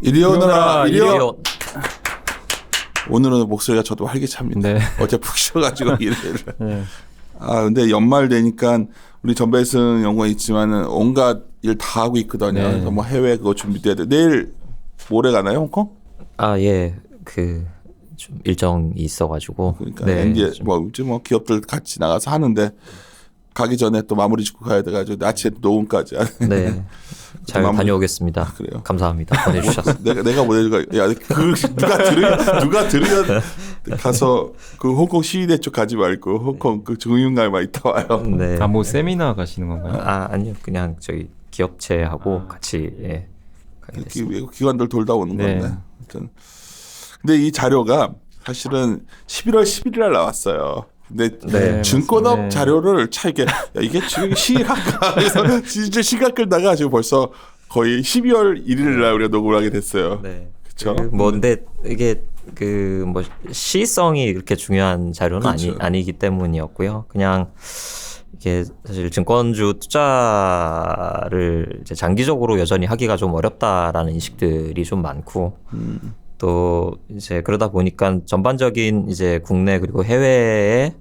이리 오너라 이리 오. 이리온. 오늘은 목소리가 저도 활기찹니다. 네. 어제 푹 쉬어가지고 일을. 네. 아 근데 연말 되니까 우리 전배승 연구원 있지만은 온갖 일 다 하고 있거든요. 네. 그래서 뭐 해외 그거 준비돼야 돼. 내일 모레 가나요 홍콩? 아, 예. 좀 일정이 있어가지고. 그러니까 네. ND 뭐 요즘 뭐 기업들 같이 나가서 하는데 가기 전에 또 마무리 짓고 가야 돼가지고 아침에 녹음까지. 네. 잘 마무리- 다녀오겠습니다. 그래요. 감사합니다. 보내주셔서. 내가 보내줄까? 야, 누가 들으면 가서 그 홍콩 시위대 쪽 가지 말고 홍콩 그 중윤갈만 있다 와요. 네. 아, 뭐 세미나 가시는 건가요? 아, 아니요. 그냥 저희 기업체하고 같이 예. 가게 됐습니다. 외국 기관들 돌다 오는 네. 건데. 아무튼 근데 이 자료가 사실은 11월 11일 날 나왔어요. 근데 네, 증권업 맞습니다. 자료를 차 이게 야, 이게 지금 시각화에서 진짜 시각 끌다가 지금 벌써 거의 12월 1일 날 우리가 녹음을 하게 됐어요. 네. 그렇죠? 뭐 근데 이게 뭐 시성이 그렇게 중요한 자료는 그렇죠. 아니기 때문이었고요. 그냥 이게 사실 증권주 투자를 이제 장기적으로 여전히 하기가 좀 어렵다라는 인식들이 좀 많고 또 이제 그러다 보니까 전반적인 이제 국내 그리고 해외에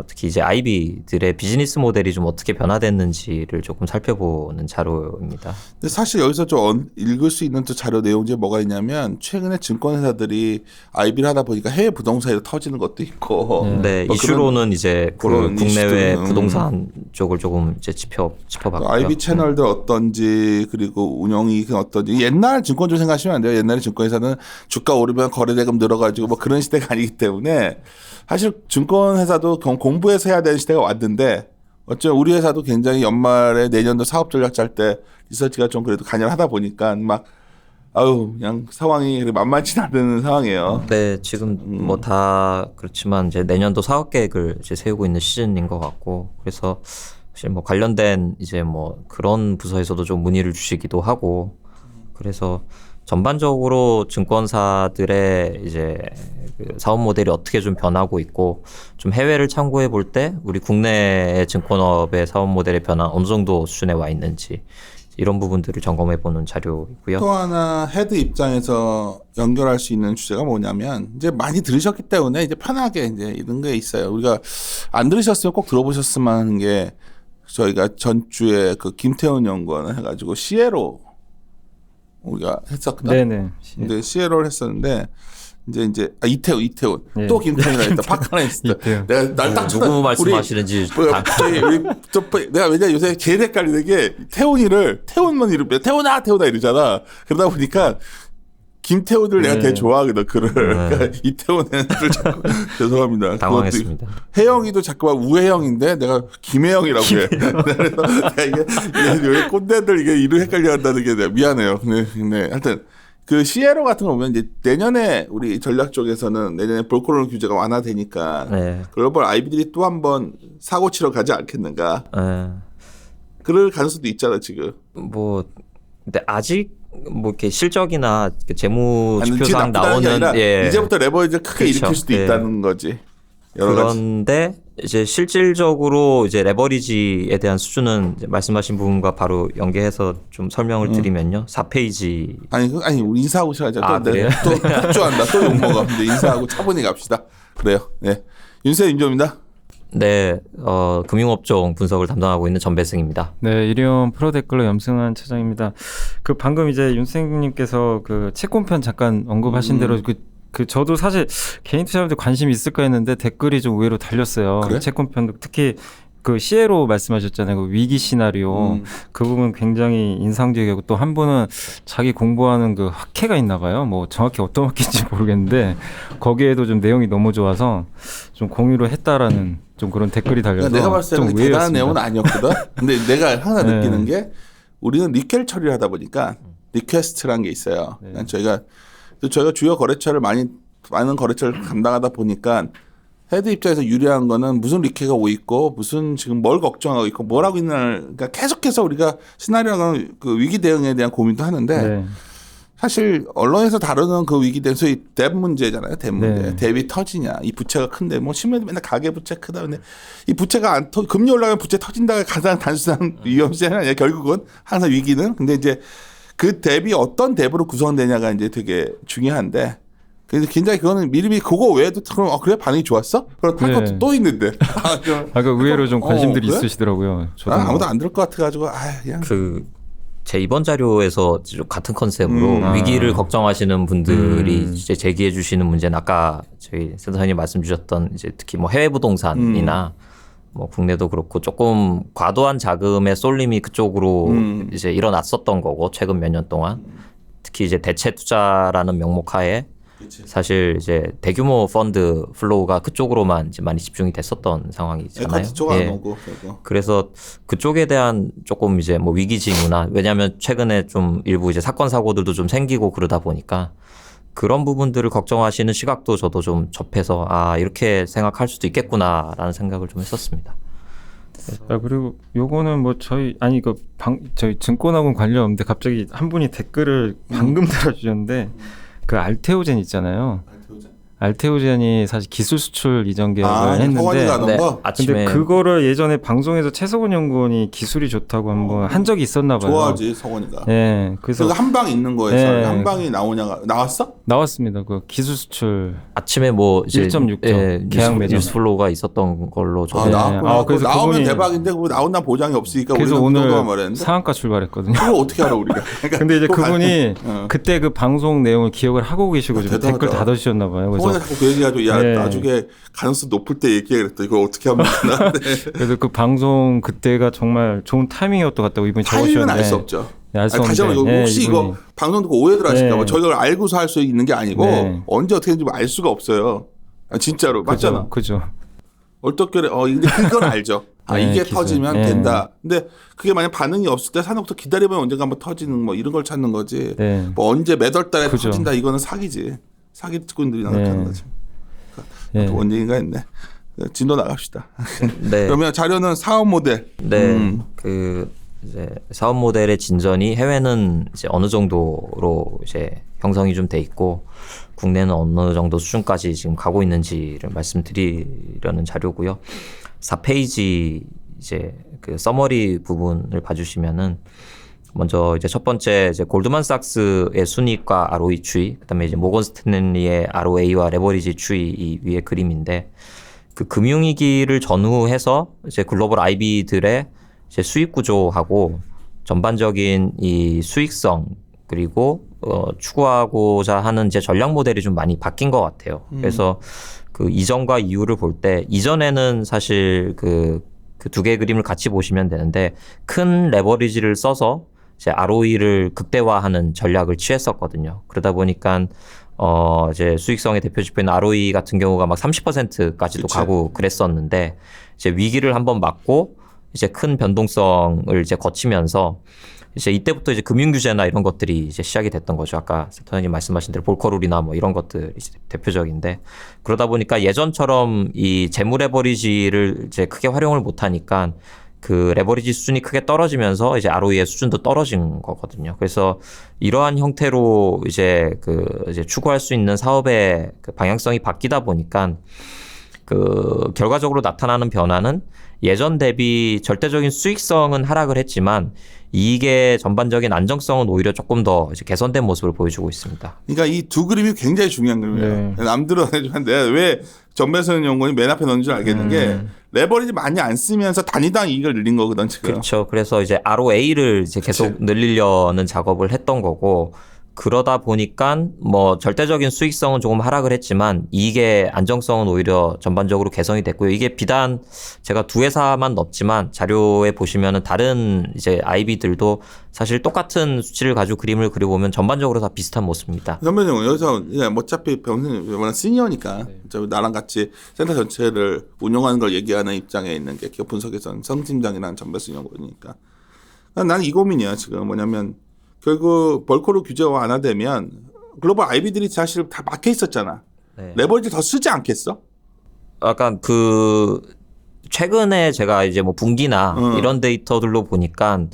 특히 이제 IB들의 비즈니스 모델이 좀 어떻게 변화됐는지를 조금 살펴보는 자료입니다. 근데 사실 여기서 좀 읽을 수 있는 또 자료 내용 중에 뭐가 있냐면 최근에 증권회사들이 IB를 하다 보니까 해외 부동산에도 터지는 것도 있고 네, 뭐 이슈로는 이제 그 그런 국내외 이슈들은, 부동산 쪽을 조금 이제 짚어봤고요. IB 채널들 어떤지 그리고 운영이 어떤지 옛날 증권주 생각하시면 안 돼요. 옛날에 증권회사는 주가 오르면 거래대금 늘어가지고 뭐 그런 시대가 아니기 때문에 사실 증권회사도 공부해서 해야 되는 시대가 왔는데 어쩌면 우리 회사도 굉장히 연말에 내년도 사업 전략 짤 때 리서치가 좀 그래도 간절하다 보니까 막 아유 그냥 상황이 만만치 않은 상황이에요. 네, 지금 뭐 다 그렇지만 이제 내년도 사업 계획을 이제 세우고 있는 시즌인 것 같고 그래서 사실 뭐 관련된 이제 뭐 그런 부서에서도 좀 문의를 주시기도 하고 그래서 전반적으로 증권사들의 이제 그 사업 모델이 어떻게 좀 변하고 있고 좀 해외를 참고해 볼 때 우리 국내의 증권업의 사업 모델의 변화 어느 정도 수준에 와 있는지 이런 부분들을 점검해 보는 자료이고요. 또 하나 헤드 입장에서 연결할 수 있는 주제가 뭐냐면 이제 많이 들으셨기 때문에 이제 편하게 이제 이런 게 있어요. 우리가 안 들으셨으면 꼭 들어보셨으면 하는 게 저희가 전주에 그 김태훈 연구원 해가지고 시에로 우리가 했었거든. 네네. 근데 시에로를 했었는데 이제 이태훈 네. 또 김태훈이라 했다. 박하나 했어. 이태훈. 내가 날 딱 누구 말씀하시는지 내가 왜냐 요새 제일 헷갈리는 게 태훈만 이름에 태훈아 이러잖아. 그러다 보니까 김태훈을 내가 네. 되게 좋아하거든 그를. 그러니까 이태훈을 자꾸 죄송합니다. 당황했습니다. 그것도 혜영이도 자꾸만 우혜영인데 내가 김혜영이라고 해. 그래서 내가 이게 꼰대들 이게 이름 헷갈려 한다는 게 내가 미안해요. 근데 하여튼 그 시에로 같은 거 보면 이제 내년에 우리 전략 쪽에서는 내년에 볼코론 규제가 완화되니까 네. 글로벌 IB들이 또 한 번 사고 치러 가지 않겠는가. 네. 그럴 가능성도 있잖아 지금. 뭐 근데 아직 뭐 이렇게 실적이나 재무 아니, 지표상 나쁘다는 게 나오는 아니라 이제부터 레버리지를 크게 그렇죠. 일으킬 수도 예. 있다는 거지. 여러 가지. 그런데 이제 실질적으로 이제 레버리지에 대한 수준은 이제 말씀하신 부분과 바로 연계해서 좀 설명을 드리면요. 4페이지. 아니 우리 인사하고 시작하자. 아, 그래요? 또 폭주한다. 또 욕먹어. 근데 인사하고 차분히 갑시다. 그래요. 네. 윤세 윤조입니다. 네, 금융업종 분석을 담당하고 있는 전배승입니다. 네, 이리온 프로데클러 염승환 차장입니다. 그 방금 이제 윤생님께서 그 채권편 잠깐 언급하신 대로 그 저도 사실 개인 투자자분들 관심이 있을까 했는데 댓글이 좀 의외로 달렸어요. 그래? 채권편 특히 그 시에로 말씀하셨잖아요. 그 위기 시나리오 그 부분 굉장히 인상적이고 또 한 분은 자기 공부하는 그 학회가 있나 봐요. 뭐 정확히 어떤 학회인지 모르겠는데 거기에도 좀 내용이 너무 좋아서 좀 공유를 했다라는 좀 그런 댓글이 달려서 내가 봤을 때는 좀 대단한 의외였습니다. 내용은 아니었거든. 근데 내가 항상 네. 느끼는 게 우리는 리퀘를 처리를 하다 보니까 리퀘스트라는 게 있어요. 네. 저희가 주요 거래처를 많은 거래처를 감당하다 보니까 헤드 입장에서 유리한 거는 무슨 리퀘가 오고 있고 무슨 지금 뭘 걱정하고 있고 뭘 하고 있나 그러니까 계속해서 우리가 시나리오나 그 위기 대응에 대한 고민도 하는데 네. 사실 언론에서 다루는 그 위기 대응 소위 뎁 문제잖아요. 뎁 문제. 네. 뎁이 터지냐. 이 부채가 큰데 뭐 신문에도 맨날 가계 부채 크다. 근데 이 부채가 금리 올라가면 부채 터진다가 가장 단순한 위험성이 아니야. 결국은 항상 위기는. 근데 이제 그 덱이 어떤 덱으로 구성되냐가 이제 되게 중요한데. 그래서 굉장히 그거는 미리미리 그거 외에도 그럼 그래 반응이 좋았어? 그럼 탈 네. 것도 또 있는데. 그 의외로 좀 관심들이 그래? 있으시더라고요. 저도 뭐. 아무도 안 들을 것 같아가지고 그냥 제 이번 자료에서 좀 같은 컨셉으로 위기를 걱정하시는 분들이 이제 제기해 주시는 문제는 아까 저희 센터장님 말씀 주셨던 이제 특히 뭐 해외 부동산이나 뭐 국내도 그렇고 조금 과도한 자금의 쏠림이 그쪽으로 이제 일어났었던 거고 최근 몇 년 동안 특히 이제 대체 투자라는 명목하에 사실 이제 대규모 펀드 플로우가 그쪽으로만 이제 많이 집중이 됐었던 상황이잖아요. 이쪽 안 오고 그리고. 그래서 그쪽에 대한 조금 이제 뭐 위기 징후나 왜냐하면 최근에 좀 일부 이제 사건 사고들도 좀 생기고 그러다 보니까 그런 부분들을 걱정하시는 시각도 저도 좀 접해서 이렇게 생각할 수도 있겠구나라는 생각을 좀 했었습니다. 그리고 요거는 뭐 저희 저희 증권하고는 관련 없는데 갑자기 한 분이 댓글을 방금 달아주셨는데 그 알테오젠 있잖아요. 알테오젠이 사실 기술 수출 이전 계약을 했는데 서원이가 넣은 거? 아침에 근데 그거를 예전에 방송에서 최석원 연구원이 기술이 좋다고 한번 한 적이 있었나 봐요. 좋아하지 성원이가. 예. 그래서 한 방 있는 거에서 네. 한 방이 나왔어? 나왔습니다. 그 기술 수출 아침에 뭐 이제 1.6조 계약 매장. 뉴스 플로우가 있었던 걸로 저도 나왔구나. 그래서 나오면 그분이- 대박인데 그거 나온다 보장이 없으니까 그래서 우리는 오늘 그거만 말했는데 상한가 출발했거든요. 그걸 어떻게 알아 우리가? 그러니까 근데 이제 그거 그분이 어. 그때 그 방송 내용을 기억을 하고 계시고 지금 대단하다. 댓글 다 다주셨나 봐요. 그래서 성원이 자꾸 그 얘기하죠. 야 네. 나중에 가능성 높을 때 얘기해 그랬더. 이걸 어떻게 하면 되나? 그래서 그 방송 그때가 정말 좋은 타이밍이었던 것 같다고 이분이 타이밍은 적으셨는데 알 수 없죠. 알 수 다시 한번 없는데 혹시 이분이- 이거 방송 듣고 오해들 하실까 봐 네. 저희가 알고서 할 수 있는 게 아니고 네. 언제 어떻게 되는지 알 수가 없어요. 진짜로 맞잖아. 그죠. 어떻게 근데 그건 알죠. 네, 이게 기술. 터지면 네. 된다. 근데 그게 만약 반응이 없을 때 사놓고서 기다리면 언젠가 한번 터지는 뭐 이런 걸 찾는 거지. 네. 뭐 언제 몇 월 달에 그죠. 터진다 이거는 사기지. 사기꾼들이 네. 나타나는 거지. 네. 또 원인가 했네. 진도 나갑시다. 네. 그러면 자료는 사업 모델. 네, 그 이제 사업 모델의 진전이 해외는 이제 어느 정도로 이제 형성이 좀 돼 있고 국내는 어느 정도 수준까지 지금 가고 있는지를 말씀드리려는 자료고요. 4페이지 이제 그 서머리 부분을 봐주시면은 먼저 이제 첫 번째 이제 골드만삭스의 순이익과 ROE 추이, 그다음에 이제 모건 스탠리의 ROA와 레버리지 추이 이 위에 그림인데. 그 금융위기를 전후해서 이제 글로벌 IB들의 이제 수익 구조하고 전반적인 이 수익성 그리고 추구하고자 하는 이제 전략 모델이 좀 많이 바뀐 것 같아요. 그래서 그 이전과 이후를 볼 때 이전에는 사실 그 두 개의 그림을 같이 보시면 되는데 큰 레버리지를 써서 이제 ROE를 극대화하는 전략을 취했었거든요. 그러다 보니까 이제 수익성의 대표 지표인 ROE 같은 경우가 막 30%까지도 그치. 가고 그랬었는데 이제 위기를 한번 맞고 이제 큰 변동성을 이제 거치면서 이제 이때부터 이제 금융 규제나 이런 것들이 이제 시작이 됐던 거죠. 아까 센터장님 말씀하신 대로 볼커룰이나 뭐 이런 것들이 이제 대표적인데 그러다 보니까 예전처럼 이 재무 레버리지를 이제 크게 활용을 못 하니까 그 레버리지 수준이 크게 떨어지면서 이제 ROE의 수준도 떨어진 거거든요. 그래서 이러한 형태로 이제 이제 추구할 수 있는 사업의 그 방향성이 바뀌다 보니까 그 결과적으로 나타나는 변화는 예전 대비 절대적인 수익성은 하락을 했지만 이익의 전반적인 안정성은 오히려 조금 더 이제 개선된 모습을 보여주고 있습니다. 그러니까 이 두 그림이 굉장히 중요한 그림이에요. 남들은 내가 왜 전배선 연구원이 맨 앞에 넣는 줄 알겠는 게 레버리지 많이 안 쓰면서 단위당 이익을 늘린 거거든 지금. 그렇죠. 그래서 이제 ROA를 이제 계속 늘리려는 작업을 했던 거고 그러다 보니까 뭐 절대적인 수익성은 조금 하락을 했지만 이익의 안정성은 오히려 전반적으로 개선이 됐고요. 이게 비단 제가 두 회사만 넣었지만 자료에 보시면은 다른 이제 IB들도 사실 똑같은 수치를 가지고 그림을 그려보면 전반적으로 다 비슷한 모습입니다. 선배님 여기서 그냥 어차피 병선님 워낙 시니어니까 어차피 나랑 같이 센터 전체를 운영하는 걸 얘기하는 입장에 있는 게 기업 분석에서는 성팀장이랑 전배순 연구원이니까 나는 이 고민이야 지금 뭐냐면 결국 벌크로 규제가 완화되면 글로벌 IB들이 사실 다 막혀 있었잖아. 네. 레버리지 더 쓰지 않겠어? 약간 최근에 제가 이제 뭐 분기나 이런 데이터들로 보니까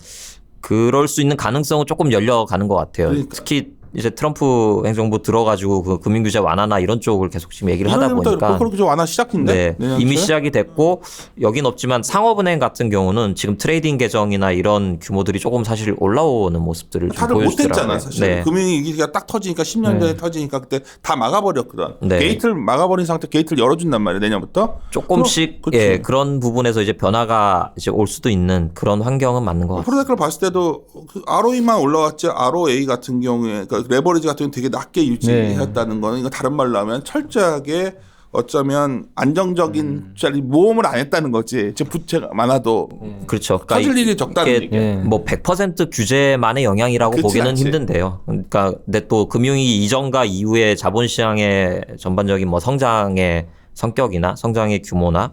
그럴 수 있는 가능성은 조금 열려가는 것 같아요. 그러니까. 특히 이제 트럼프 행정부 들어가지고 그 금융 규제 완화나 이런 쪽을 계속 지금 얘기를 하다 보니까 그렇게 완화 시작인데 네, 내년 이미 초에? 시작이 됐고 여긴 없지만 상업은행 같은 경우는 지금 트레이딩 계정이나 이런 규모들이 조금 사실 올라오는 모습들을 좀 다들 보여주더라고요. 못했잖아 사실. 네. 금융위기가 딱 터지니까 10년 전에 터지니까 그때 다 막아버렸거든. 네. 게이트를 막아버린 상태 게이트를 열어준단 말이야 내년부터. 조금씩 그럼, 그치. 예, 그런 부분에서 이제 변화가 이제 올 수도 있는 그런 환경은 맞는 것 같아요. 프로데크를 봤을 때도 그 ROE만 올라왔지 ROA 같은 경우에 그러니까 레버리지 같은 경우 되게 낮게 유지했다는 거는 이거 다른 말로 하면 철저하게 어쩌면 안정적인 짜리 모험을 안 했다는 거지. 지금 부채가 많아도 그렇죠. 터질 일이 적다는 이게 얘기야. 뭐 100% 규제만의 영향이라고 그렇진 보기는 않지. 힘든데요. 그러니까 근데 또 금융위기 이전과 이후의 자본시장의 전반적인 뭐 성장의 성격이나 성장의 규모나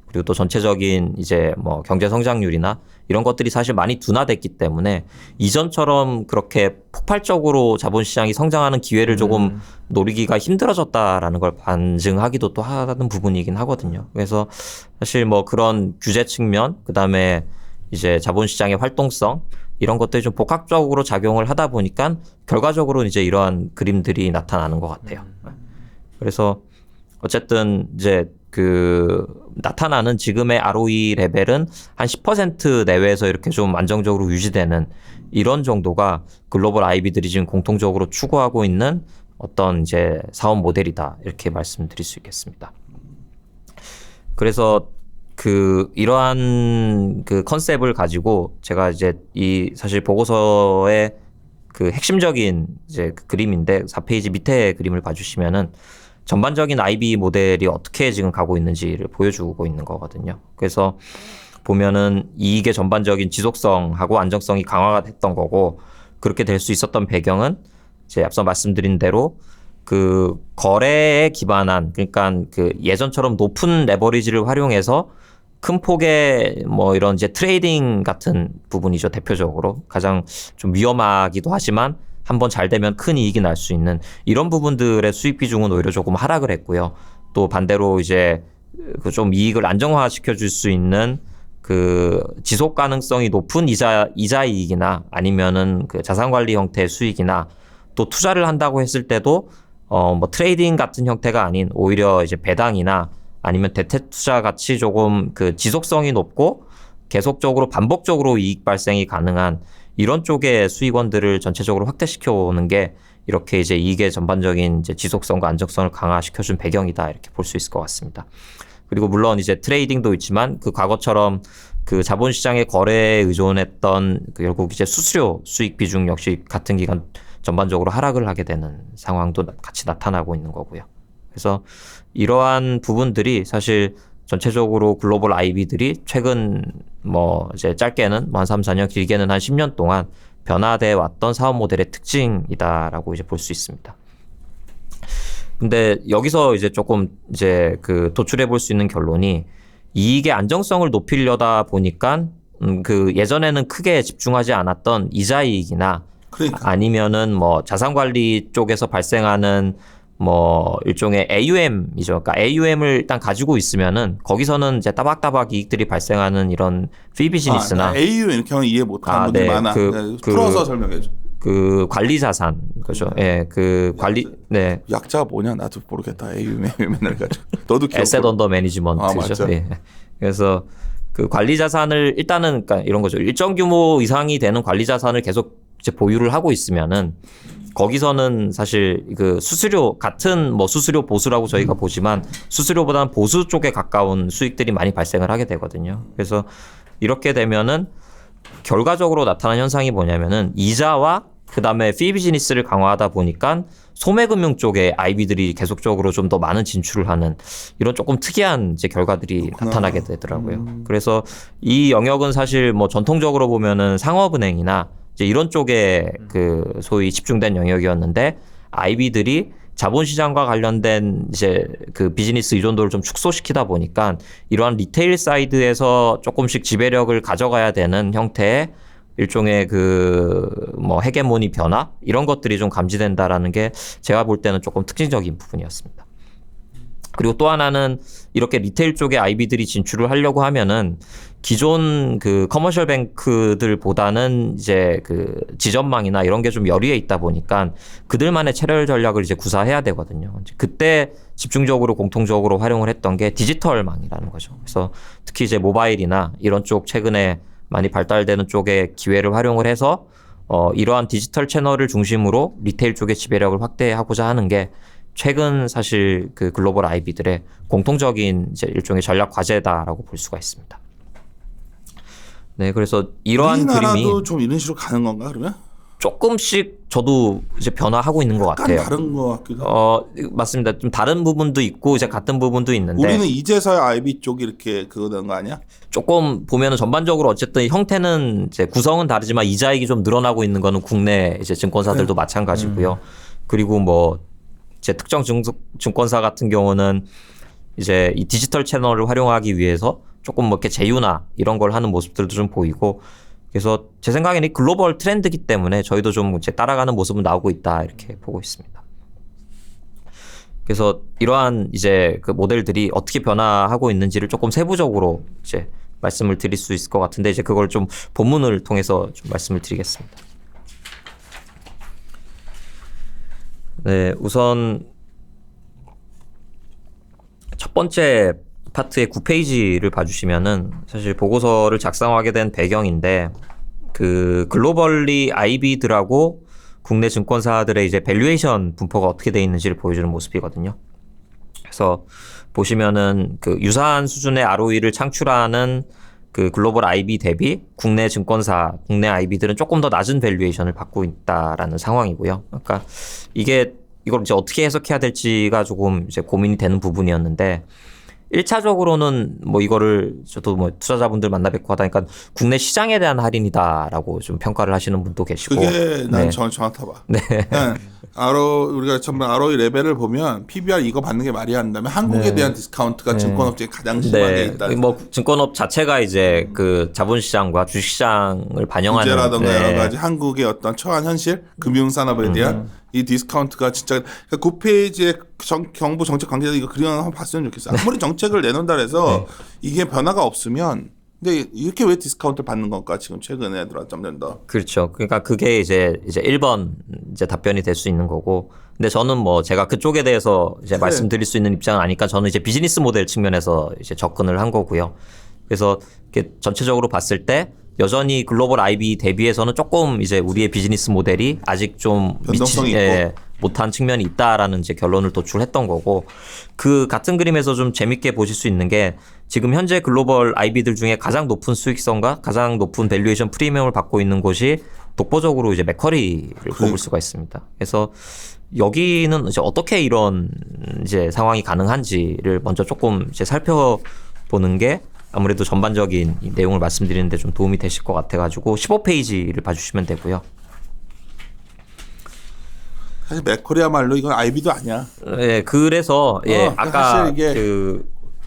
그리고 또 전체적인 이제 뭐 경제 성장률이나 이런 것들이 사실 많이 둔화됐기 때문에 이전처럼 그렇게 폭발적으로 자본시장이 성장하는 기회를 조금 노리기가 힘들어졌다라는 걸 반증하기도 또 하는 부분이긴 하거든요. 그래서 사실 뭐 그런 규제 측면, 그다음에 이제 자본시장의 활동성 이런 것들이 좀 복합적으로 작용을 하다 보니까 결과적으로 이제 이러한 그림들이 나타나는 것 같아요. 그래서 어쨌든 이제 그 나타나는 지금의 ROE 레벨은 한 10% 내외에서 이렇게 좀 안정적으로 유지되는 이런 정도가 글로벌 IB들이 지금 공통적으로 추구하고 있는 어떤 이제 사업 모델이다 이렇게 말씀드릴 수 있겠습니다. 그래서 그 이러한 그 컨셉을 가지고 제가 이제 이 사실 보고서의 그 핵심적인 이제 그 그림인데 4페이지 밑에 그림을 봐주시면은 전반적인 IB 모델이 어떻게 지금 가고 있는지를 보여주고 있는 거거든요. 그래서 보면은 이익의 전반적인 지속성하고 안정성이 강화가 됐던 거고 그렇게 될 수 있었던 배경은 이제 앞서 말씀드린 대로 그 거래에 기반한 그러니까 그 예전처럼 높은 레버리지를 활용해서 큰 폭의 뭐 이런 이제 트레이딩 같은 부분이죠. 대표적으로 가장 좀 위험하기도 하지만 한번 잘 되면 큰 이익이 날 수 있는 이런 부분들의 수익 비중은 오히려 조금 하락을 했고요. 또 반대로 이제 그 좀 이익을 안정화시켜 줄 수 있는 그 지속 가능성이 높은 이자 이익이나 아니면은 그 자산 관리 형태의 수익이나 또 투자를 한다고 했을 때도 뭐 트레이딩 같은 형태가 아닌 오히려 이제 배당이나 아니면 대체 투자 같이 조금 그 지속성이 높고 계속적으로 반복적으로 이익 발생이 가능한 이런 쪽의 수익원들을 전체적으로 확대시켜 오는 게 이렇게 이제 이익의 전반적인 이제 지속성과 안정성을 강화시켜준 배경이다 이렇게 볼 수 있을 것 같습니다. 그리고 물론 이제 트레이딩도 있지만 그 과거처럼 그 자본시장의 거래에 의존했던 그 결국 이제 수수료 수익 비중 역시 같은 기간 전반적으로 하락을 하게 되는 상황도 같이 나타나고 있는 거고요. 그래서 이러한 부분들이 사실 전체적으로 글로벌 IB들이 최근 뭐 이제 짧게는 뭐 한 3, 4년 길게는 한 10년 동안 변화돼 왔던 사업 모델의 특징이다라고 이제 볼 수 있습니다. 근데 여기서 이제 조금 이제 그 도출해 볼 수 있는 결론이 이익의 안정성을 높이려다 보니까 그 예전에는 크게 집중하지 않았던 이자 이익이나 그러니까. 아니면은 뭐 자산 관리 쪽에서 발생하는 뭐 일종의 AUM이죠. 그러니까 AUM을 일단 가지고 있으면은 거기서는 이제 따박따박 이익들이 발생하는 이런 피 비즈니스나 AU 이렇게 하면 이해 못하는 분들이 네. 많아. 풀어서 설명해줘. 그 관리 자산 그죠. 예, 그 관리 네. 약자가 뭐냐 나도 모르겠다. AU 맨날 가지고. 너도 기억. 에셋 언더 매니지먼트죠. 맞죠. 예. 그래서 그 관리 자산을 일단은 그러니까 이런 거죠. 일정 규모 이상이 되는 관리 자산을 계속 이제 보유를 하고 있으면은 거기서는 사실 그 수수료 같은 뭐 수수료 보수라고 저희가 보지만 수수료보다는 보수 쪽에 가까운 수익들이 많이 발생을 하게 되거든요. 그래서 이렇게 되면은 결과적으로 나타난 현상이 뭐냐면은 이자와 그다음에 피 비즈니스를 강화하다 보니까 소매금융 쪽에 IB들이 계속적으로 좀 더 많은 진출을 하는 이런 조금 특이한 이제 결과들이 나타나게 되더라고요. 그래서 이 영역은 사실 뭐 전통적으로 보면은 상업은행이나 이제 이런 쪽에 그 소위 집중된 영역이었는데 IB들이 자본시장과 관련된 이제 그 비즈니스 의존도를 좀 축소시키다 보니까 이러한 리테일 사이드에서 조금씩 지배력을 가져가야 되는 형태의 일종의 그 뭐 헤게모니 변화 이런 것들이 좀 감지된다라는 게 제가 볼 때는 조금 특징적인 부분이었습니다. 그리고 또 하나는 이렇게 리테일 쪽에 IB들이 진출을 하려고 하면은 기존 그 커머셜 뱅크들보다는 이제 그 지점망이나 이런 게 좀 열의에 있다 보니까 그들만의 차별 전략을 이제 구사해야 되거든요. 이제 그때 집중적으로 공통적으로 활용을 했던 게 디지털망이라는 거죠. 그래서 특히 이제 모바일이나 이런 쪽 최근에 많이 발달되는 쪽에 기회를 활용을 해서 이러한 디지털 채널을 중심으로 리테일 쪽의 지배력을 확대하고자 하는 게 최근 사실 그 글로벌 IB들의 공통적인 이제 일종의 전략 과제다라고 볼 수가 있습니다. 네, 그래서 이러한 우리나라도 그림이 좀 이런 식으로 가는 건가 그러면? 조금씩 저도 이제 변화하고 있는 것 약간 같아요. 다른 것 같기도 하고. 맞습니다. 좀 다른 부분도 있고 이제 같은 부분도 있는데 우리는 이제서야 IB 쪽이 이렇게 그거 된 거 아니야? 조금 보면은 전반적으로 어쨌든 형태는 이제 구성은 다르지만 이자익이 좀 늘어나고 있는 거는 국내 이제 증권사들도 마찬가지고요. 그리고 뭐 이제 특정 증권사 같은 경우는 이제 이 디지털 채널을 활용하기 위해서 조금 뭐 이렇게 제휴나 이런 걸 하는 모습들도 좀 보이고 그래서 제 생각에는 이 글로벌 트렌드이기 때문에 저희도 좀 이제 따라가는 모습은 나오고 있다 이렇게 보고 있습니다. 그래서 이러한 이제 그 모델들이 어떻게 변화하고 있는지를 조금 세부적으로 이제 말씀을 드릴 수 있을 것 같은데 이제 그걸 좀 본문을 통해서 좀 말씀을 드리겠습니다. 네, 우선 첫 번째 파트의 9페이지를 봐주시면은 사실 보고서를 작성하게 된 배경인데 그 글로벌리 IB들하고 국내 증권사들의 이제 밸류에이션 분포가 어떻게 돼 있는지를 보여주는 모습이거든요. 그래서 보시면은 그 유사한 수준의 ROE를 창출하는 그 글로벌 IB 대비 국내 증권사, 국내 IB들은 조금 더 낮은 밸류에이션을 받고 있다라는 상황이고요. 그러니까 이걸 이제 어떻게 해석해야 될지가 조금 이제 고민이 되는 부분이었는데 1차적으로는 뭐 이거를 저도 뭐 투자자분들 만나 뵙고 하다 보니까 국내 시장에 대한 할인이다라고 좀 평가를 하시는 분도 계시고 그게 난 네. 정확하다 봐. 네. 우리가 전부 ROE 레벨을 보면 PBR 이거 받는 게 말이 안 되면 한국에 대한 디스카운트가 증권업체에 가장 심하게 있다. 뭐 증권업 자체가 이제 그 자본시장과 주식시장을 반영하는 규제라든가 여러 가지 한국의 어떤 처한 현실, 금융산업에 대한 이 디스카운트가 진짜 그러니까 9페이지에 정부 정책 관계자 이거 그림 한번 봤으면 좋겠어. 아무리 정책을 내놓는다 해서 이게 변화가 없으면 근데 이렇게 왜 디스카운트를 받는 건가 지금 최근에 들어왔점 더. 그렇죠. 그러니까 그게 이제 1번 이제 답변이 될 수 있는 거고. 근데 저는 뭐 제가 그쪽에 대해서 이제 그래. 말씀드릴 수 있는 입장은 아니까 저는 이제 비즈니스 모델 측면에서 이제 접근을 한 거고요. 그래서 이렇게 전체적으로 봤을 때 여전히 글로벌 IB 대비해서는 조금 이제 우리의 비즈니스 모델이 아직 좀 변동성이 못한 측면이 있다라는 이제 결론을 도출했던 거고 그 같은 그림에서 좀 재밌게 보실 수 있는 게 지금 현재 글로벌 IB들 중에 가장 높은 수익성과 가장 높은 밸류에이션 프리미엄을 받고 있는 곳이 독보적으로 이제 맥커리를 꼽을 수가 있습니다. 그래서 여기는 이제 어떻게 이런 이제 상황이 가능한지를 먼저 조금 이제 살펴보는 게 아무래도 전반적인 이 내용을 말씀드리는데 좀 도움이 되실 것 같아가지고 15페이지를 봐주시면 되고요. 사실 맥코리야말로 이건 IB도 아니야. 네, 그래서 아까 사실 이게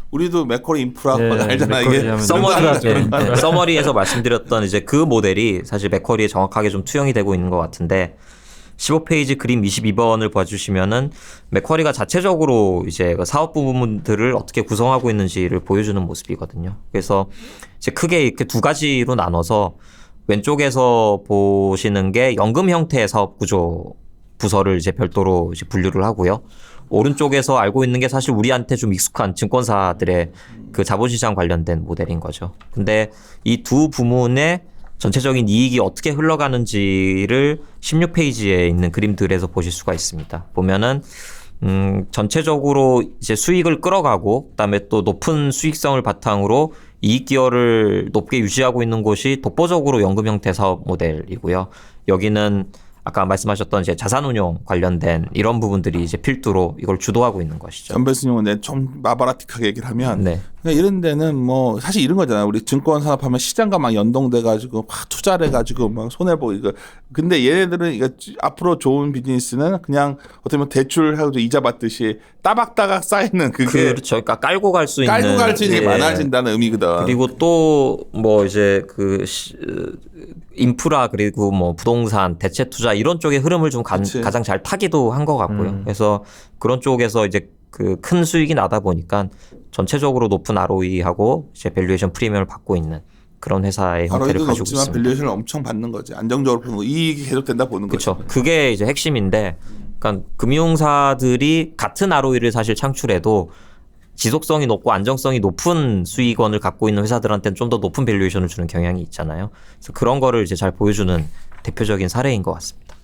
우리도 맥코리 인프라 알잖아 이게 서머리에서 말씀드렸던 이제 그 모델이 사실 맥커리에 정확하게 좀 투영이 되고 있는 것 같은데 15페이지 그림 22번을 봐주시면은 맥커리가 자체적으로 이제 사업 부분들을 어떻게 구성하고 있는지를 보여주는 모습이거든요. 그래서 이제 크게 이렇게 두 가지로 나눠서 왼쪽에서 보시는 게 연금 형태의 사업 구조 부서를 이제 별도로 이제 분류를 하고요. 오른쪽에서 알고 있는 게 사실 우리한테 좀 익숙한 증권사들의 그 자본시장 관련된 모델인 거죠. 근데 이 두 부문의 전체적인 이익이 어떻게 흘러가는지를 16페이지에 있는 그림들에서 보실 수가 있습니다. 보면은 전체적으로 이제 수익을 끌어가고 그다음에 또 높은 수익성을 바탕으로 이익 기여를 높게 유지하고 있는 곳이 독보적으로 연금 형태 사업 모델이고요. 여기는 아까 말씀하셨던 이제 자산운용 관련된 이런 부분들이 이제 필두로 이걸 주도하고 있는 것이죠. 전배승용은 내 좀 마바라틱하게 얘기를 하면 네. 그러니까 이런 데는 뭐 사실 이런 거잖아요. 우리 증권 산업하면 시장과 막 연동돼 가지고 막 투자를 해 가지고 막 손해 보고 이거. 근데 얘네들은 이거 앞으로 좋은 비즈니스는 그냥 어떻게 보면 대출 하고 이자 받듯이 따박따박 쌓이는 그게 그렇죠. 그러니까 깔고 갈 수 있는 깔고 갈 수 있는 게 많아진다는 의미거든. 그리고 또 뭐 이제 그 인프라 그리고 뭐 부동산 대체 투자 이런 쪽의 흐름을 좀 가장 잘 타기도 한 것 같고요. 그래서 그런 쪽에서 이제 그 큰 수익이 나다 보니까 전체적으로 높은 ROE하고 이제 밸류에이션 프리미엄을 받고 있는 그런 회사의 형태를 ROE도 가지고 높지만 있습니다. 밸류에이션을 엄청 받는 거지. 안정적으로 보는 거. 이익이 계속된다 보는 거죠. 그렇죠. 그게 이제 핵심인데, 그러니까 금융사들이 같은 ROE를 사실 창출해도 지속성이 높고 안정성이 높은 수익원을 갖고 있는 회사들한테는 좀 더 높은 밸류에이션을 주는 경향이 있잖아요. 그래서 그런 거를 이제 잘 보여주는 대표적인 사례인 것 같습니다.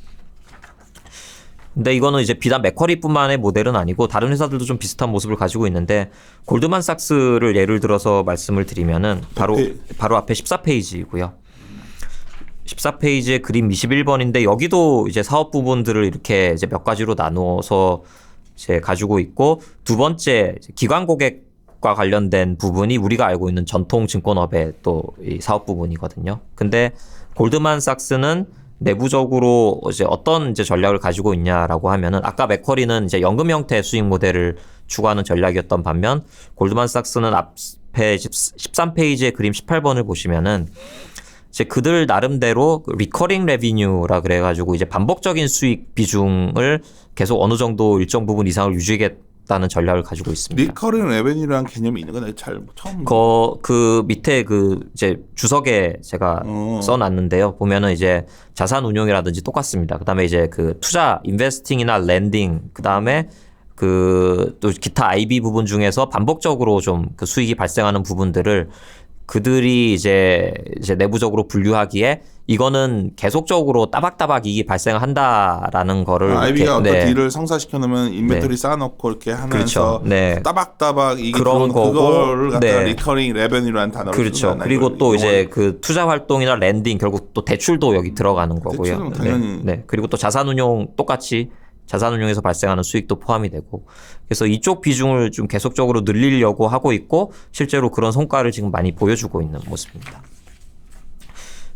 근데 이거는 이제 비단 맥쿼리뿐만의 모델은 아니고 다른 회사들도 좀 비슷한 모습을 가지고 있는데, 골드만삭스를 예를 들어서 말씀을 드리면은 바로 앞에 14페이지이고요. 14페이지에 그림 21번인데 여기도 이제 사업 부분들을 이렇게 이제 몇 가지로 나누어서 이제 가지고 있고, 두 번째 기관 고객과 관련된 부분이 우리가 알고 있는 전통 증권업의 또 이 사업 부분이거든요. 근데 골드만삭스는 내부적으로 이제 어떤 이제 전략을 가지고 있냐라고 하면은, 아까 맥쿼리는 이제 연금 형태 수익 모델을 추구하는 전략이었던 반면, 골드만삭스는 앞에 13페이지의 그림 18번을 보시면은 이제 그들 나름대로 리커링 레비뉴라 그래가지고 이제 반복적인 수익 비중을 계속 어느 정도 일정 부분 이상을 유지하겠다는 전략을 가지고 있습니다. 리커링 레베뉴라는 개념이 있는 건 내가 잘 처음. 그 밑에 그 이제 주석에 제가 써놨는데요. 보면은 이제 자산 운용이라든지 똑같습니다. 그다음에 이제 그 투자, 인베스팅이나 랜딩, 그다음에 그 또 기타 IB 부분 중에서 반복적으로 좀 그 수익이 발생하는 부분들을 그들이 이제 내부적으로 분류하기에 이거는 계속적으로 따박따박 이익이 발생한다라는 거를 IB가 이렇게, 어떤 딜을 성사시켜 놓으면 인벤토리 쌓아놓고 이렇게 하면서 그렇죠. 네. 따박따박 이게 그런 거고, 그거를 갖다가 네. 리커링 레베뉴라는 단어를 그렇죠. 그리고 또 이제 그 투자 활동이나 랜딩, 결국 또 대출도 여기 들어가는 거고요. 대출은 당연히. 네. 그리고 또 자산운용 똑같이 자산운용에서 발생하는 수익도 포함이 되고, 그래서 이쪽 비중을 좀 계속적으로 늘리려고 하고 있고, 실제로 그런 성과를 지금 많이 보여주고 있는 모습입니다.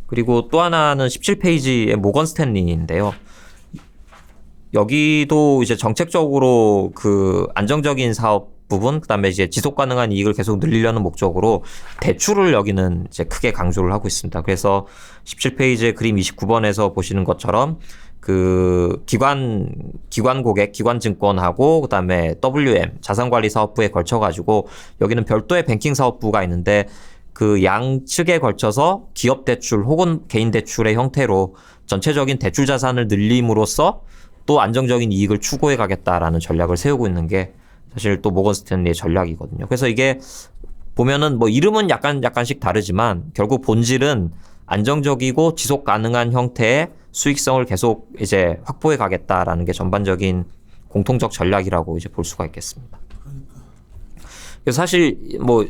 그리고 또 하나는 17페이지의 모건 스탠리인데요. 여기도 이제 정책적으로 그 안정적인 사업 부분, 그다음에 이제 지속 가능한 이익을 계속 늘리려는 목적으로 대출을 여기는 이제 크게 강조를 하고 있습니다. 그래서 17페이지의 그림 29번에서 보시는 것처럼 그 기관 고객, 기관 증권하고 그다음에 WM 자산관리 사업부에 걸쳐 가지고 여기는 별도의 뱅킹 사업부가 있는데, 그 양측에 걸쳐서 기업 대출 혹은 개인 대출의 형태로 전체적인 대출 자산을 늘림으로써 또 안정적인 이익을 추구해 가겠다라는 전략을 세우고 있는 게 사실 또 모건 스탠리의 전략이거든요. 그래서 이게 보면은 뭐 이름은 약간씩 다르지만 결국 본질은 안정적이고 지속 가능한 형태의 수익성을 계속 이제 확보해 가겠다라는 게 전반적인 공통적 전략이라고 이제 볼 수가 있겠습니다. 그래서 사실 뭐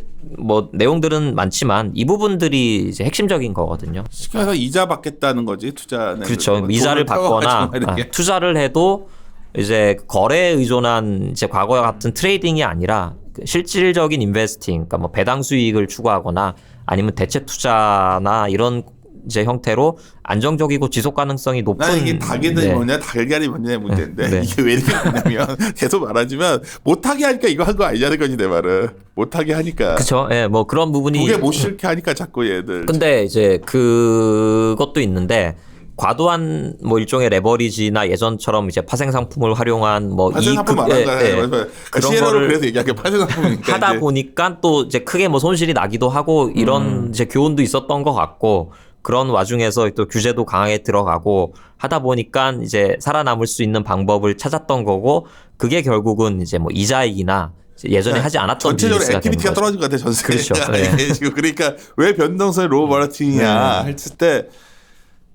내용들은 많지만 이 부분들이 이제 핵심적인 거거든요. 쉽게 해서 이자 받겠다는 거지, 투자는. 그렇죠. 이자를 받거나 투자를 해도 이제 거래에 의존한 이제 과거와 같은 트레이딩이 아니라 실질적인 인베스팅, 그러니까 뭐 배당 수익을 추구하거나 아니면 대체 투자나 이런 이제 형태로 안정적이고 지속 가능성이 높은. 난 이게 닭이든 네. 뭐냐 달걀이 뭐냐의 문제인데 네. 이게 왜 이렇게 되냐면 계속 말하지만 못하게 하니까 이거 한 거 아니냐는 거지, 내 말은. 못하게 하니까. 그렇죠. 예, 뭐 그런 부분이. 그게 못 싫게 하니까 자꾸 얘들. 근데 이제 그것도 있는데, 과도한 뭐 일종의 레버리지나 예전처럼 이제 파생 상품을 활용한 뭐 파생 상품 말하잖아요. 그 그런 CNO를 거를 그래서 얘기한 게 파생 상품이니까. 하다 이제. 보니까 또 이제 크게 뭐 손실이 나기도 하고 이런 이제 교훈도 있었던 것 같고, 그런 와중에서 또 규제도 강하게 들어가고 하다 보니까 이제 살아남을 수 있는 방법을 찾았던 거고, 그게 결국은 이제 뭐 이자익이나 예전에 하지 않았던 전체적으로 비즈니스가 된 액티비티가 거죠. 떨어진 것 같아, 전 세계가. 그렇죠. 네. 이게 지금 그러니까 왜 변동성이 로우 버라팅이냐 했을 때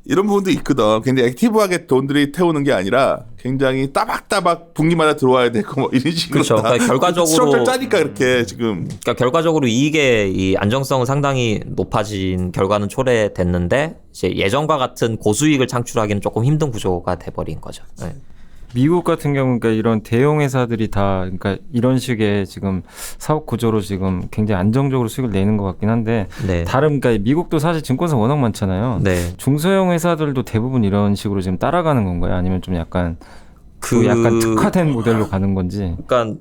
이런 부분도 있거든. 굉장히 액티브하게 돈들이 태우는 게 아니라 굉장히 따박따박 분기마다 들어와야 되고 뭐 이런 식으로. 그렇죠. 그러니까 결과적으로 스트럭처를 짜니까 그렇게 지금. 그러니까 결과적으로 이익의 이 안정성은 상당히 높아진 결과는 초래됐는데, 이제 예전과 같은 고수익을 창출하기는 조금 힘든 구조가 돼버린 거죠. 네. 미국 같은 경우는 그러니까 이런 대형 회사들이 다 그러니까 이런 식의 지금 사업 구조로 지금 굉장히 안정적으로 수익을 내는 것 같긴 한데, 네. 다른 그러니까 미국도 사실 증권사 워낙 많잖아요. 네. 중소형 회사들도 대부분 이런 식으로 지금 따라가는 건가요? 아니면 좀 약간 약간 특화된 모델로 가는 건지? 그러니까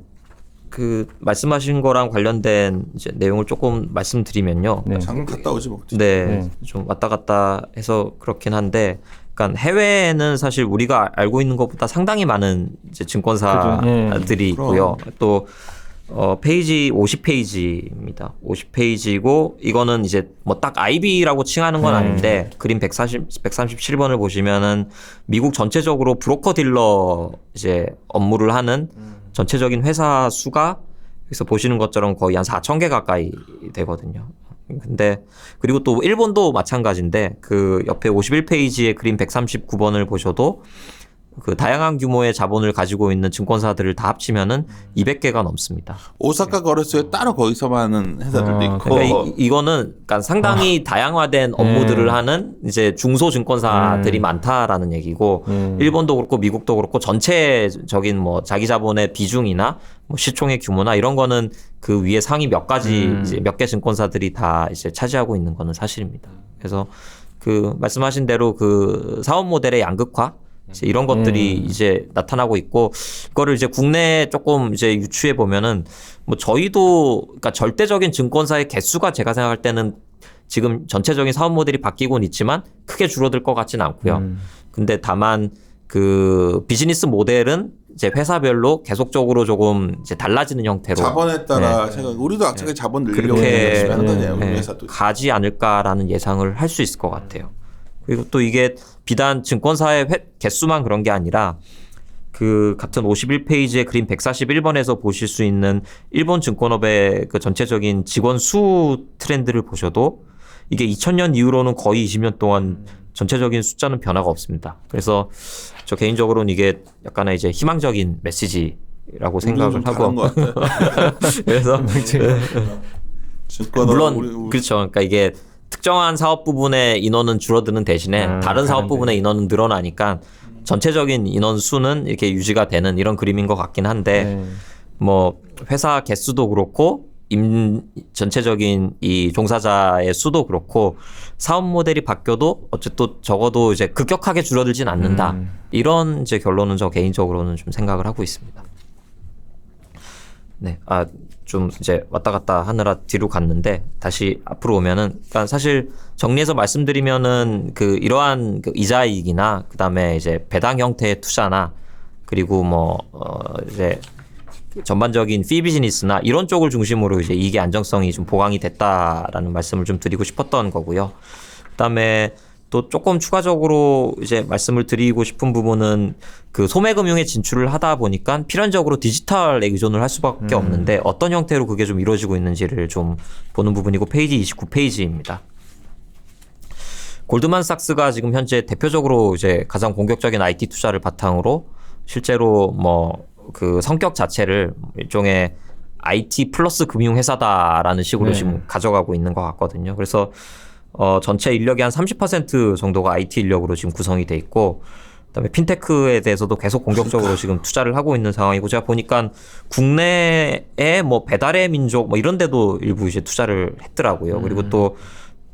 그 말씀하신 거랑 관련된 이제 내용을 조금 말씀드리면요. 네. 장군 갔다 오지 뭐. 네, 네. 좀 왔다 갔다 해서 그렇긴 한데, 그러니까 해외에는 사실 우리가 알고 있는 것보다 상당히 많은 이제 증권사들이 그죠. 있고요. 또 페이지 50페이지입니다. 50페이지고 이거는 이제 뭐 딱 IB라고 칭하는 건 아닌데 그림 137번을 보시면은 미국 전체적으로 브로커 딜러 이제 업무를 하는 전체적인 회사 수가 그래서 보시는 것처럼 거의 한 4,000개 가까이 되거든요. 근데 그리고 또 일본도 마찬가지인데 그 옆에 51페이지의 그림 139번을 보셔도 그 다양한 규모의 자본을 가지고 있는 증권사들을 다 합치면은 200개가 넘습니다. 오사카 거래소에 따로 거기서만 하는 회사들도 있고. 그러니까 이거는 그러니까 상당히 다양화된 업무들을 하는 이제 중소 증권사들이 많다라는 얘기고 일본도 그렇고 미국도 그렇고 전체적인 뭐 자기 자본의 비중이나 뭐 시총의 규모나 이런 거는 그 위에 상위 몇 가지 이제 몇 개 증권사들이 다 이제 차지하고 있는 거는 사실입니다. 그래서 그 말씀하신 대로 그 사업 모델의 양극화 이제 이런 것들이 이제 나타나고 있고 그거를 이제 국내에 조금 이제 유추해 보면은 뭐 저희도 그러니까 절대적인 증권사의 개수가 제가 생각할 때는 지금 전체적인 사업 모델이 바뀌고는 있지만 크게 줄어들 것 같지는 않고요. 근데 다만 그 비즈니스 모델은 이제 회사별로 계속적으로 조금 이제 달라지는 형태로 자본에 따라 생각. 우리도 악착에 자본 늘리려고 그렇게 열심히 하는 거네요. 우리 회사도. 가지 않을까라는 예상을 할 수 있을 것 같아요. 그리고 또 이게 비단 증권사의 개수만 그런 게 아니라 그 같은 51페이지의 그림 141번에서 보실 수 있는 일본 증권업의 그 전체적인 직원 수 트렌드를 보셔도 이게 2000년 이후로는 거의 20년 동안 전체적인 숫자는 변화가 없습니다. 그래서 저 개인적으로는 이게 약간의 이제 희망적인 메시지라고 생각을 하고 그래서 물론 그렇죠. 그러니까 이게 특정한 사업 부분의 인원은 줄어드는 대신에 다른 사업 부분의 인원은 늘어나니까 전체적인 인원 수는 이렇게 유지가 되는 이런 그림인 것 같긴 한데 뭐 회사 개수도 그렇고 전체적인 이 종사자의 수도 그렇고 사업 모델이 바뀌어도 어쨌든 적어도 이제 급격하게 줄어들진 않는다. 이런 이제 결론은 저 개인적으로는 좀 생각을 하고 있습니다. 네, 좀 이제 왔다 갔다 하느라 뒤로 갔는데 다시 앞으로 오면은, 그러니까 사실 정리해서 말씀드리면은 그 이러한 그 이자이익이나 그 다음에 이제 배당 형태의 투자나 그리고 뭐 이제 전반적인 피 비즈니스나 이런 쪽을 중심으로 이제 이익의 안정성이 좀 보강이 됐다라는 말씀을 좀 드리고 싶었던 거고요. 그 다음에 또 조금 추가적으로 이제 말씀을 드리고 싶은 부분은 그 소매금융에 진출을 하다 보니까 필연적으로 디지털에 의존을 할 수밖에 없는데 어떤 형태로 그게 좀 이루어지고 있는지를 좀 보는 부분이고 페이지 29페이지입니다. 골드만삭스가 지금 현재 대표적으로 이제 가장 공격적인 IT 투자를 바탕으로 실제로 뭐 그 성격 자체를 일종의 IT 플러스 금융회사다라는 식으로 지금 가져가고 있는 것 같거든요. 그래서 전체 인력이 한 30% 정도가 IT 인력으로 지금 구성이 돼 있고, 그다음에 핀테크에 대해서도 계속 공격적으로 지금 투자를 하고 있는 상황이고, 제가 보니까 국내에 뭐 배달의 민족 뭐 이런 데도 일부 이제 투자를 했더라고요. 그리고 또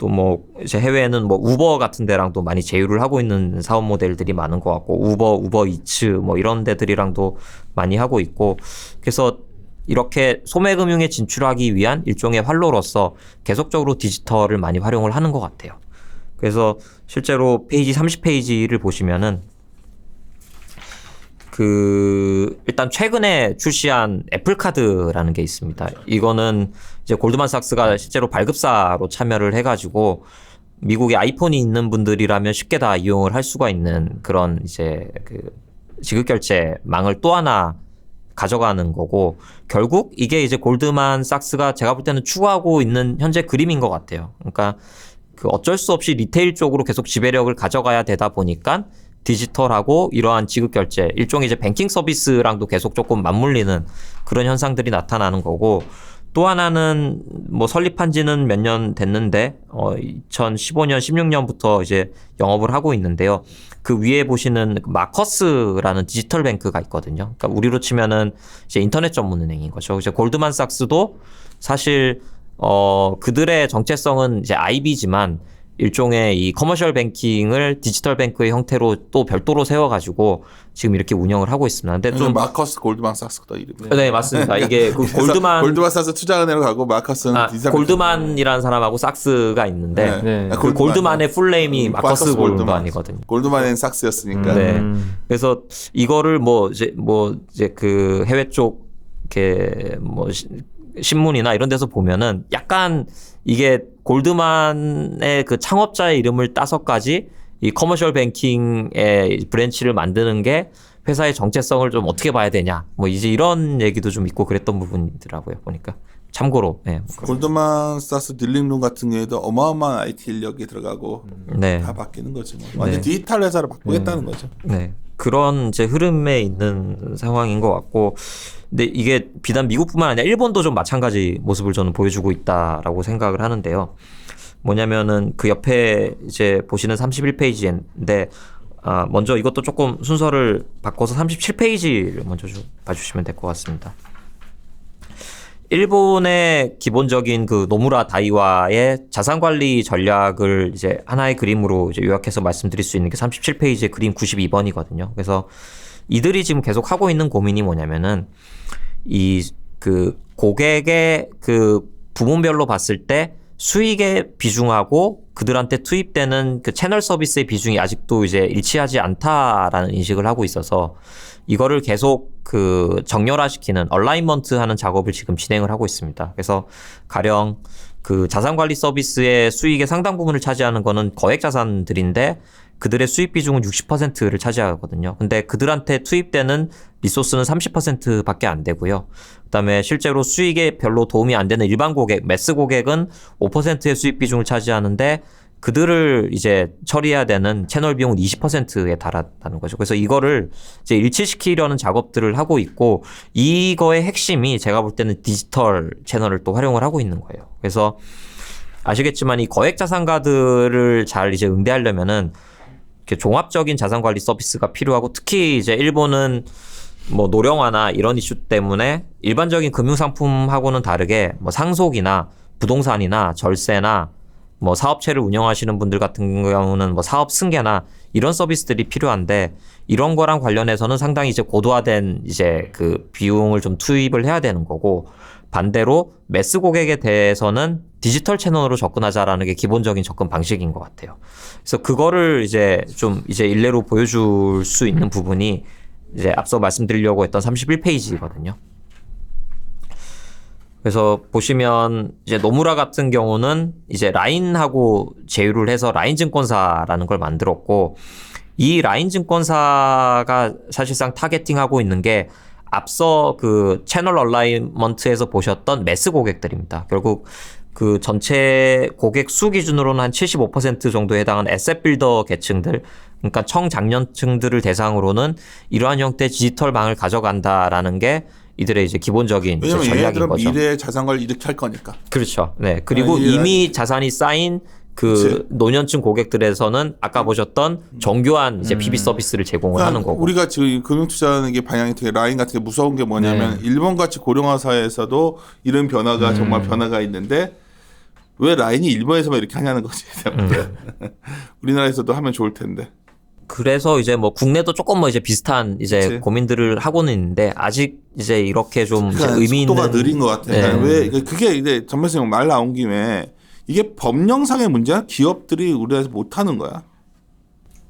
뭐 이제 해외에는 뭐 우버 같은 데랑도 많이 제휴를 하고 있는 사업 모델들이 많은 것 같고, 우버 이츠 뭐 이런 데들이랑도 많이 하고 있고, 그래서 이렇게 소매금융에 진출하기 위한 일종의 활로로서 계속적으로 디지털을 많이 활용을 하는 것 같아요. 그래서 실제로 페이지 30페이지를 보시면은 일단 최근에 출시한 애플카드라는 게 있습니다. 이거는 이제 골드만삭스가 실제로 발급사로 참여를 해가지고 미국에 아이폰이 있는 분들이라면 쉽게 다 이용을 할 수가 있는 그런 이제 그 지급결제망을 또 하나 가져가는 거고, 결국 이게 이제 골드만삭스가 제가 볼 때는 추구하고 있는 현재 그림인 것 같아요. 그러니까 그 어쩔 수 없이 리테일 쪽으로 계속 지배력을 가져가야 되다 보니까 디지털하고 이러한 지급결제, 일종의 이제 뱅킹 서비스랑도 계속 조금 맞물리는 그런 현상들이 나타나는 거고, 또 하나는 뭐 설립한 지는 몇 년 됐는데 2015년 16년부터 이제 영업을 하고 있는데요. 그 위에 보시는 마커스라는 디지털 뱅크가 있거든요. 그러니까 우리로 치면은 이제 인터넷 전문 은행인 거죠. 이제 골드만삭스도 사실 그들의 정체성은 이제 IB지만 일종의 이 커머셜 뱅킹을 디지털 뱅크의 형태로 또 별도로 세워가지고 지금 이렇게 운영을 하고 있습니다. 근데 좀 마커스 골드만삭스다 이름이. 네, 맞습니다. 이게 그 그래서 골드만 골드만삭스 투자은행으로 가고 마커스는 디지털 골드만이라는 사람하고 삭스가 있는데 네. 그 골드만의 풀네임이 마커스 골드만이거든요. 골드만은 삭스였으니까. 네. 그래서 이거를 뭐 이제 그 해외 쪽 이렇게 뭐 신문이나 이런 데서 보면은 약간 이게 골드만의 그 창업자의 이름을 따서까지 이 커머셜 뱅킹의 브랜치를 만드는 게 회사의 정체성을 좀 어떻게 봐야 되냐. 뭐 이제 이런 얘기도 좀 있고 그랬던 부분이더라고요. 보니까. 참고로. 네. 골드만삭스 딜링룸 같은 경우에도 어마어마한 IT 인력이 들어가고 네. 다 바뀌는 거죠. 완전 디지털 회사를 바꾸겠다는 거죠. 네. 그런 이제 흐름에 있는 상황인 것 같고, 근데 이게 비단 미국뿐만 아니라 일본도 좀 마찬가지 모습을 저는 보여주고 있다라고 생각을 하는데요. 뭐냐면은 그 옆에 이제 보시는 31페이지인데, 먼저 이것도 조금 순서를 바꿔서 37페이지를 먼저 좀 봐주시면 될 것 같습니다. 일본의 기본적인 그 노무라 다이와의 자산관리 전략을 이제 하나의 그림으로 이제 요약해서 말씀드릴 수 있는 게 37페이지의 그림 92번이거든요. 그래서 이들이 지금 계속 하고 있는 고민이 뭐냐면은 이 그 고객의 그 부문별로 봤을 때 수익의 비중하고 그들한테 투입되는 그 채널 서비스의 비중이 아직도 이제 일치하지 않다라는 인식을 하고 있어서 이거를 계속 그 정렬화시키는 얼라인먼트 하는 작업을 지금 진행을 하고 있습니다. 그래서 가령 그 자산관리 서비스의 수익의 상당 부분을 차지하는 거는 거액 자산들인데 그들의 수익 비중은 60%를 차지하거든요. 근데 그들한테 투입되는 리소스는 30%밖에 안 되고요. 그다음에 실제로 수익에 별로 도움이 안 되는 일반 고객, 매스 고객은 5%의 수익 비중을 차지하는데 그들을 이제 처리해야 되는 채널 비용은 20%에 달한다는 거죠. 그래서 이거를 이제 일치시키려는 작업들을 하고 있고 이거의 핵심이 제가 볼 때는 디지털 채널을 또 활용을 하고 있는 거예요. 그래서 아시겠지만 이 거액 자산가들을 잘 이제 응대하려면은 이렇게 종합적인 자산 관리 서비스가 필요하고 특히 이제 일본은 뭐 노령화나 이런 이슈 때문에 일반적인 금융 상품하고는 다르게 뭐 상속이나 부동산이나 절세나 뭐 사업체를 운영하시는 분들 같은 경우는 뭐 사업 승계나 이런 서비스들이 필요한데 이런 거랑 관련해서는 상당히 이제 고도화된 이제 그 비용을 좀 투입을 해야 되는 거고 반대로 매스 고객에 대해서는 디지털 채널로 접근하자라는 게 기본적인 접근 방식인 것 같아요. 그래서 그거를 이제 좀 이제 일례로 보여줄 수 있는 부분이 이제 앞서 말씀드리려고 했던 31페이지거든요. 그래서 보시면 이제 노무라 같은 경우는 이제 라인하고 제휴를 해서 라인증권사라는 걸 만들었고 이 라인증권사가 사실상 타겟팅하고 있는 게 앞서 그 채널 얼라인먼트에서 보셨던 매스 고객들입니다. 결국 그 전체 고객 수 기준으로는 한 75% 정도에 해당하는 에셋 빌더 계층들, 그러니까 청장년층들을 대상으로는 이러한 형태의 디지털망을 가져간다라는 게 이들의 이제 기본적인 이제 왜냐면 전략인 얘네들은 거죠. 미래의 자산관리 이렇게 할 거니까. 그렇죠. 네. 그리고 이미 자산이 쌓인 그 그치. 노년층 고객들에서는 아까 보셨던 정교한 이제 PB 서비스를 제공을 하는 거고. 우리가 지금 금융투자하는 게 방향이 되게 라인 같은 게 무서운 게 뭐냐면 일본 같이 고령화 사회에서도 이런 변화가 정말 변화가 있는데 왜 라인이 일본에서만 이렇게 하냐는 거지. 우리나라에서도 하면 좋을 텐데. 그래서 이제 뭐 국내도 조금 뭐 이제 비슷한 이제 그치. 고민들을 하고는 있는데 아직 이제 이렇게 좀 이제 그러니까 의미 속도가 있는 느린 것 같아. 네. 왜 그게 이제 전문성 말 나온 김에 이게 법령상의 문제야? 기업들이 우리나라에서 못 하는 거야?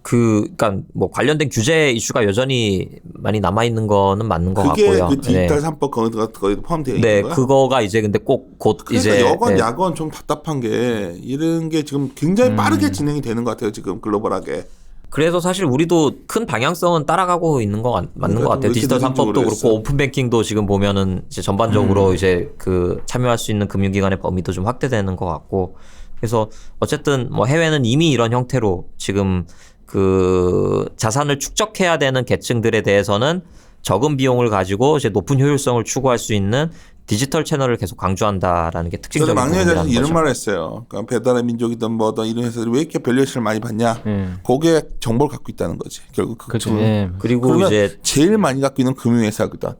그러니까 뭐 관련된 규제 이슈가 여전히 많이 남아 있는 거는 맞는 것 그게 같고요. 그 디지털 3법 거기도 포함되어 있는 네, 거야? 그거가 이제 근데 꼭 곧 그러니까 이제 여건 네. 야건 좀 답답한 게 이런 게 지금 굉장히 빠르게 진행이 되는 것 같아요. 지금 글로벌하게. 그래서 사실 우리도 큰 방향성은 따라가고 있는 거 맞는 그러니까 것 같아요. 왜 디지털 이렇게 3법도 늦은지 그렇고 오픈 뱅킹도 지금 보면은 이제 전반적으로 이제 그 참여할 수 있는 금융기관의 범위도 좀 확대되는 것 같고 그래서 어쨌든 뭐 해외는 이미 이런 형태로 지금 그 자산을 축적해야 되는 계층들에 대해서는 적은 비용을 가지고 이제 높은 효율성을 추구할 수 있는 디지털 채널을 계속 강조한다라는 게 저는 특징적인 막내자에서 부분이라는 이런 거죠. 말을 했어요. 그러니까 배달의 민족이든 뭐든 이런 회사들이 왜 이렇게 밸류에이션을 많이 받냐? 고객 정보를 갖고 있다는 거지. 결국 그 그렇죠. 두- 예. 그리고 그러면 이제 제일 많이 갖고 있는 금융회사거든.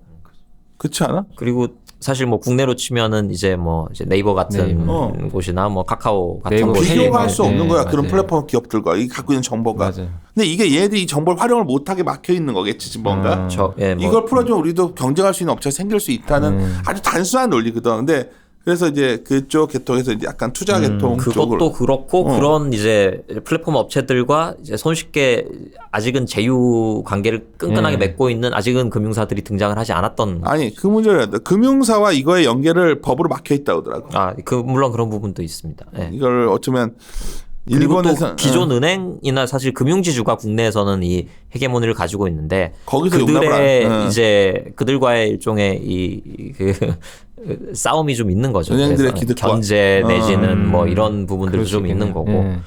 그렇지 않아? 그리고 사실 뭐 국내로 치면은 이제 뭐 이제 네이버 같은 네이버. 곳이나 뭐 카카오 같은 네이버, 곳이 페이북. 비교가 할 수 없는 네, 거야. 그런 맞아요. 플랫폼 기업들과 이 갖고 있는 정보가. 맞아요. 근데 이게 얘네들이 이 정보를 활용을 못하게 막혀 있는 거겠지 지금 뭔가. 예, 뭐 이걸 풀어주면 우리도 경쟁할 수 있는 업체가 생길 수 있다는 아주 단순한 논리거든. 근데 그래서 이제 그쪽 계통에서 이제 약간 투자 계통 쪽을 그것도 그렇고 그런 이제 플랫폼 업체들과 이제 손쉽게 아직은 제휴 관계를 끈끈하게 맺고 있는 아직은 금융사들이 등장을 하지 않았던 아니 그 문제를 해야 돼. 금융사와 이거의 연계를 법으로 막혀 있다 하더라고. 물론 그런 부분도 있습니다. 예. 이걸 어쩌면 그리고 일본에서 또 기존 은행이나 사실 금융지주가 국내에서는 이 헤게모니를 가지고 있는데 거기서 용납을 안- 이제 그들과의 일종의 그 싸움이 좀 있는 거죠. 은행들의 그래서 기득권. 견제 내지는 뭐 이런 부분들도 좀 있는 거고 예.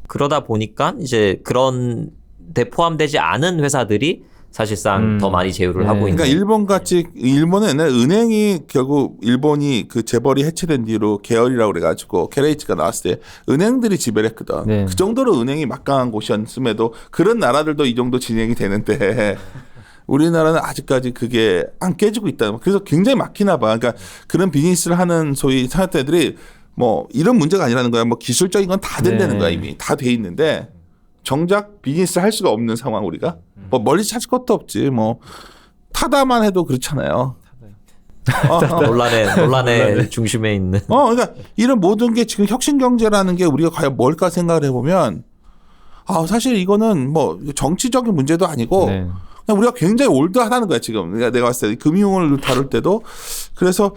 그러다 보니까 이제 그런 데 포함되지 않은 회사들이 사실상 더 많이 제휴를 하고 있는. 그러니까 일본 같이 일본은 옛날에 은행이 결국 일본이 그 재벌이 해체된 뒤로 계열이라고 그래가지고 케레이치가 나왔을 때 은행들이 지배를 했거든. 네. 그 정도로 은행이 막강한 곳이었음에도 그런 나라들도 이 정도 진행이 되는데 우리나라는 아직까지 그게 안 깨지고 있다. 그래서 굉장히 막히나 봐. 그러니까 그런 비즈니스를 하는 소위 사업자들이 뭐 이런 문제가 아니라는 거야. 뭐 기술적인 건 다 된다는 네. 거야 이미 다 돼 있는데 정작 비즈니스를 할 수가 없는 상황 우리가 뭐 멀리 찾을 것도 없지. 뭐 타다만 해도 그렇잖아요. 논란의 중심에 있는. 그러니까 이런 모든 게 지금 혁신 경제라는 게 우리가 과연 뭘까 생각을 해보면 사실 이거는 뭐 정치적인 문제도 아니고 네. 그냥 우리가 굉장히 올드하다는 거야 지금. 그러니까 내가 봤을 때 금융을 다룰 때도 그래서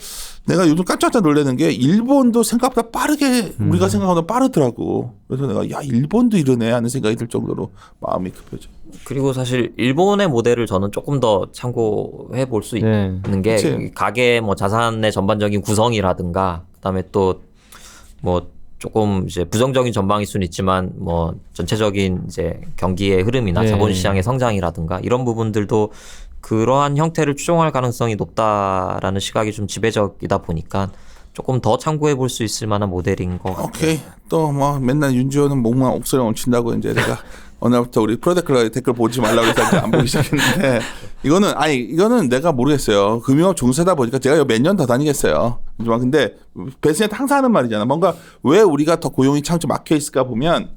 내가 요즘 깜짝깜짝 놀라는 게 일본도 생각보다 빠르게 우리가 생각하는 빠르더라고. 그래서 내가 야 일본도 이러네 하는 생각이 들 정도로 마음이 급해져. 그리고 사실 일본의 모델을 저는 조금 더 참고해 볼 수 네. 있는 게 그치. 가계 뭐 자산의 전반적인 구성이라든가 그다음에 또 뭐 조금 이제 부정적인 전망일 수는 있지만 뭐 전체적인 이제 경기의 흐름이나 네. 자본시장의 성장이라든가 이런 부분들도 그러한 형태를 추종할 가능성이 높다라는 시각이 좀 지배적이다 보니까 조금 더 참고해 볼 수 있을 만한 모델인 것 같아요. 오케이. 또 뭐 맨날 윤지호는 목만 옥소리 얹힌다고 이제 내가 어느 날부터 우리 프로데클러 댓글 보지 말라고 해서 이제 안 보기 시작했는데 이거는 내가 모르겠어요. 금융업 종사다 보니까 제가 몇 년 더 다니겠어요. 하지만 근데 베스한테 항상 하는 말이잖아. 뭔가 왜 우리가 더 고용이 창조 막혀 있을까 보면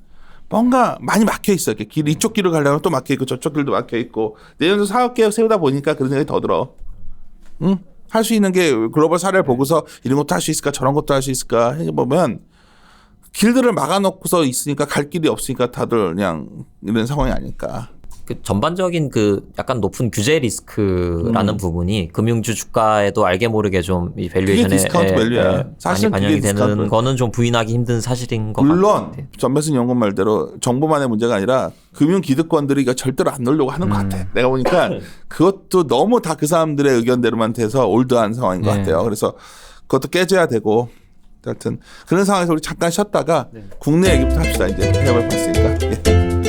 뭔가 많이 막혀 있어. 이렇게 길 이쪽 길을 가려면 또 막혀 있고 저쪽 길도 막혀 있고 내년도 사업 계획 세우다 보니까 그런 생각이 더 들어. 응? 할 수 있는 게 글로벌 사례를 보고서 이런 것도 할 수 있을까 저런 것도 할 수 있을까 해보면 길들을 막아놓고서 있으니까 갈 길이 없으니까 다들 그냥 이런 상황이 아닐까. 그 전반적인 그 약간 높은 규제 리스크라는 부분이 금융주 주가에도 알게 모르게 좀 이 밸류에이션에 디스카운트 밸류야. 많이 사실은 반영이 그게 되는 디스카운트 거는 좀 부인하기 힘든 사실인 것 물론 같아요. 전배순 연구원 말대로 정보만의 문제가 아니라 금융 기득권들이 이거 절대로 안 넣으려고 하는 것 같아. 내가 보니까 그것도 너무 다 그 사람들의 의견대로만 돼서 올드한 상황인 것 네. 같아요. 그래서 그것도 깨져야 되고 하여튼 그런 상황에서 우리 잠깐 쉬었다가 국내 얘기부터 합시다. 이제 해볼 봤으니까. 예.